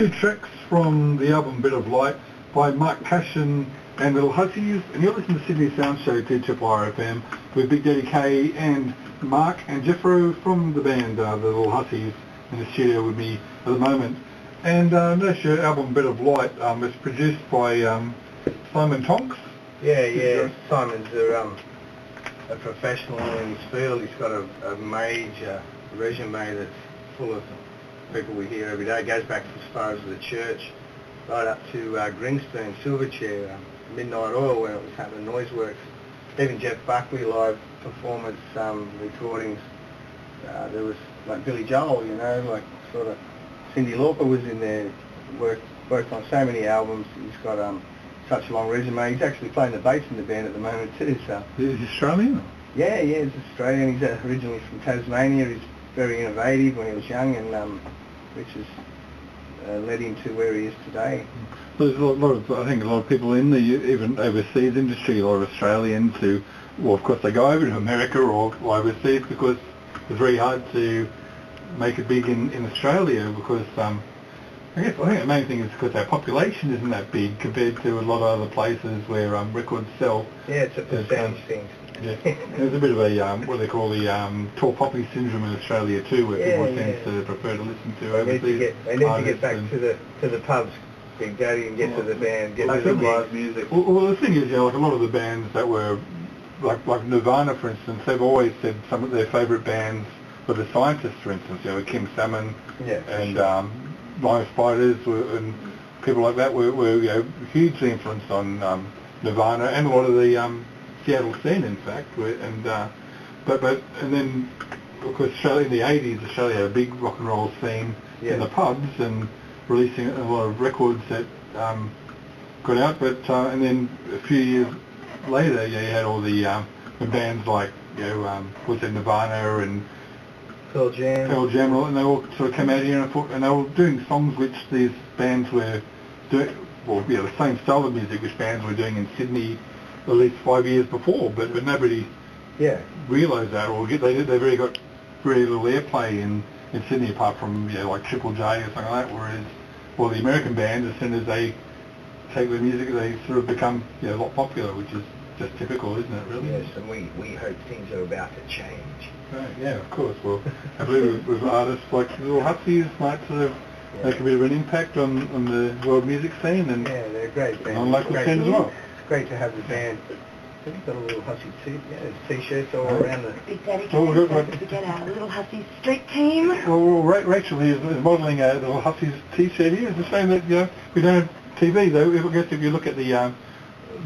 two tracks from the album Bit of Light by Mark Cashin and Lil Hussys, and you're listening to Sydney Sound Show 2RRR FM with Big Daddy K and Mark and Jethro from the band, the Lil Hussys, in the studio with me at the moment. And that's your album Bit of Light. It's produced by Simon Tonks. Yeah. Simon's a professional in his field. He's got a major resume that's full of people we hear every day. It goes back as far as the church, right up to Gringspoon, Silverchair, Midnight Oil, when it was happening, Noiseworks. Even Jeff Buckley live performance recordings. There was like Billy Joel, like sort of Cyndi Lauper was in there, worked on so many albums. He's got such a long resume. He's actually playing the bass in the band at the moment too. So Is he Australian? Yeah, he's Australian. He's originally from Tasmania. He's very innovative when he was young, and which has led him to where he is today. There's I think a lot of people in the even overseas industry, a lot of Australians who, well, of course they go over to America or overseas because it's very hard to make it big in Australia because I think the main thing is because our population isn't that big compared to a lot of other places where records sell. Yeah, it's a percentage thing. Yeah, there's a bit of a what they call the tall poppy syndrome in Australia too, where people tend to prefer to listen to overseas. They need to get back to the pubs, Big Daddy, and get to the band, get to the live music. Well, the thing is, like a lot of the bands that were like Nirvana, for instance, they've always said some of their favourite bands were the Scientists, for instance. Kim Salmon and Lion Spiders and people like that were hugely influenced on Nirvana and a lot of the Seattle scene, in fact, and then of course Australia in the 80s, Australia had a big rock and roll scene in the pubs and releasing a lot of records that got out, but and then a few years later, you had all the bands like Nirvana and Pearl Jam, and they all sort of came out here and they were doing songs which these bands were doing, the same style of music which bands were doing in Sydney at least 5 years before, but nobody realised that, or they really got very little airplay in Sydney apart from like Triple J or something like that. Whereas, the American bands, as soon as they take their music, they sort of become a lot popular, which is just typical, isn't it? Really? Yes, and we hope things are about to change. Right, yeah, of course. Well, I believe with artists like Lil Hussys might sort of make a bit of an impact on the world music scene and they're great bands. On local scene as well. It's great to have the band. Have you got a Lil Hussy t-shirts all around the... Big Daddy, don't forget our Lil Hussy street team. Well, Rachel here is modelling a Lil Hussys t-shirt here. It's a shame that we don't have TV though. I guess if you look at the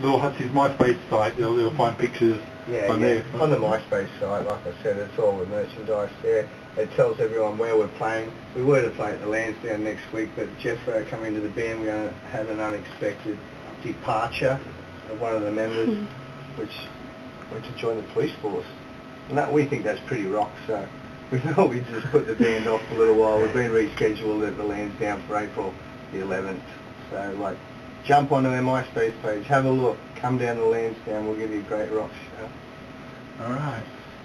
Lil Hussys MySpace site, you'll find pictures on there. On the MySpace site, like I said, it's all the merchandise there. It tells everyone where we're playing. We were to play at the Lansdowne next week, but Jethro coming into the band, we had an unexpected departure of one of the members, which went to join the police force. And we think that's pretty rock, so we thought we'd just put the band off for a little while. We've been rescheduled at the Lansdowne for April the 11th. So, jump onto our MySpace page, have a look, come down to Lansdowne, we'll give you a great rock show. All right.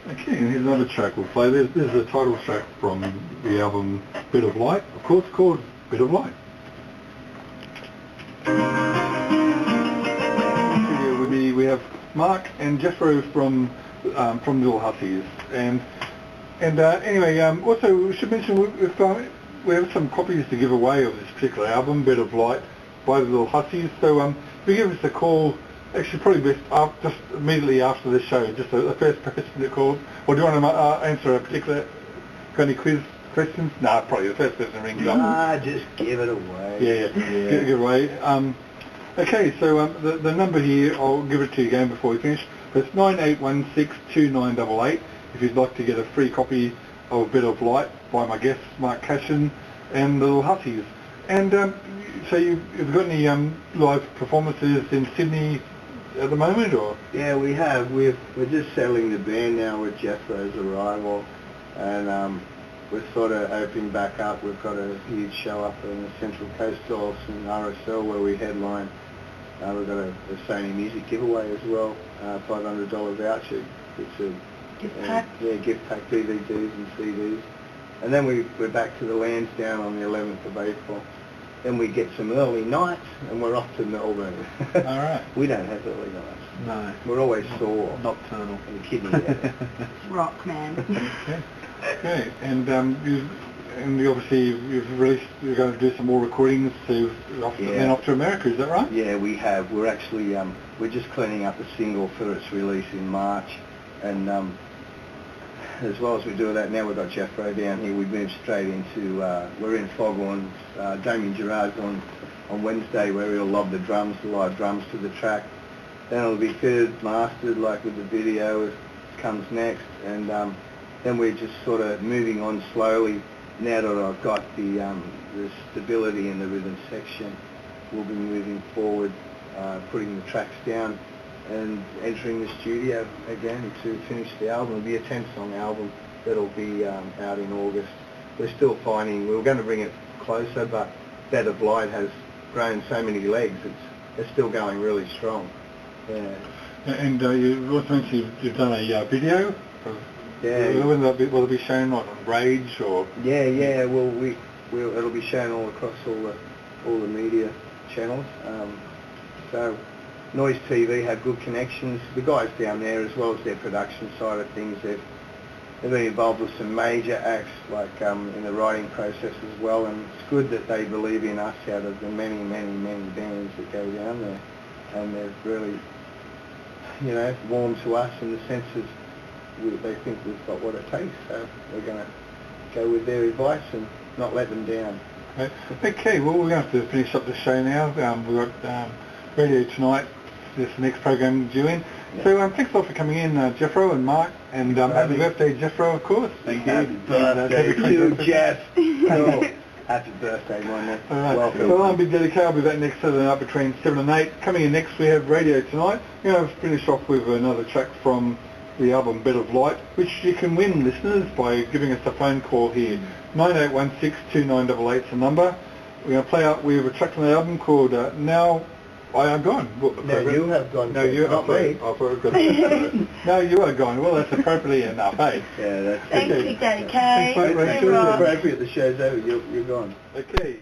Okay, and here's another track we'll play. There's the title track from the album Bit of Light, of course, called Bit of Light. We have Mark and Jethro from Lil Hussys, and anyway, also we should mention we have some copies to give away of this particular album, Bit of Light, by the Lil Hussys. So if you give us a call, actually probably best just immediately after the show, just the first person that calls, or do you want to answer a particular, got any quiz questions? No, probably the first person rings up. Just give it away. Yeah. Give it away. Okay, so the number here, I'll give it to you again before we finish. It's 98162988 if you'd like to get a free copy of Bit of Light by my guests, Mark Cashin and the Lil Hussys. And so you've got any live performances in Sydney at the moment, or? Yeah, we have. We're just settling the band now with Jethro's arrival, and we're sort of opening back up. We've got a huge show up in the Central Coast Golf in RSL where we headline. We've got a Sony Music giveaway as well, $500 voucher. It's a gift pack? Gift pack, DVDs and CDs. And then we're back to the Lansdowne on the 11th of April. Then we get some early nights, and we're off to Melbourne. All right. We don't have early nights. No. We're always sore. Nocturnal. And the kidney area. Rock, man. Okay. Okay. And you obviously you're going to do some more recordings then off to America. Is that right? Yeah, we have. We're actually we're just cleaning up a single for its release in March, and as well as we do that, now we've got Jethro down here. We moved straight into we're in Foghorns. Damien Gerard's on Wednesday, where he'll lob the live drums to the track. Then it'll be fitted, mastered, like with the video. It comes next, and then we're just sort of moving on slowly. Now that I've got the stability in the rhythm section, we'll be moving forward, putting the tracks down and entering the studio again to finish the album. It'll be a 10-song album that'll be out in August. We're still finding, we were going to bring it closer, but Bed of Light has grown so many legs, it's still going really strong. Yeah. And you also mentioned you've done a video. Yeah. Will it be shown on Rage or? Yeah. Well, it'll be shown all across all the media channels. So Noise TV have good connections. The guys down there, as well as their production side of things, they've been involved with some major acts, like in the writing process as well. And it's good that they believe in us out of the many bands that go down there, and they've really, warmed to us in the sense of they think we've got what it takes. So we're going to go with their advice and not let them down. Okay, well, we're going to have to finish up the show now. We've got Radio Tonight, this next program due in. Yeah. So thanks a lot for coming in, Jethro and Mark, and happy birthday, Jethro, of course. Thank you. Happy birthday to you, Jeff. Happy birthday, man. All right. Welcome. Well, I'm Big Daddy K. I'll be back next Saturday night between 7 and 8. Coming in next, we have Radio Tonight. We're going to finish off with another track from the album Bed of Light, which you can win, listeners, by giving us a phone call here. 9816-2988 is the number. We're going to play out with a track from the album called Now I Are Gone. Now You Have Gone. No, you not me. No, You Are Gone. Well, that's appropriately enough, eh? Yeah, that's Thanks, Big Daddy K. It's appropriate. The show's over. You're gone. Okay.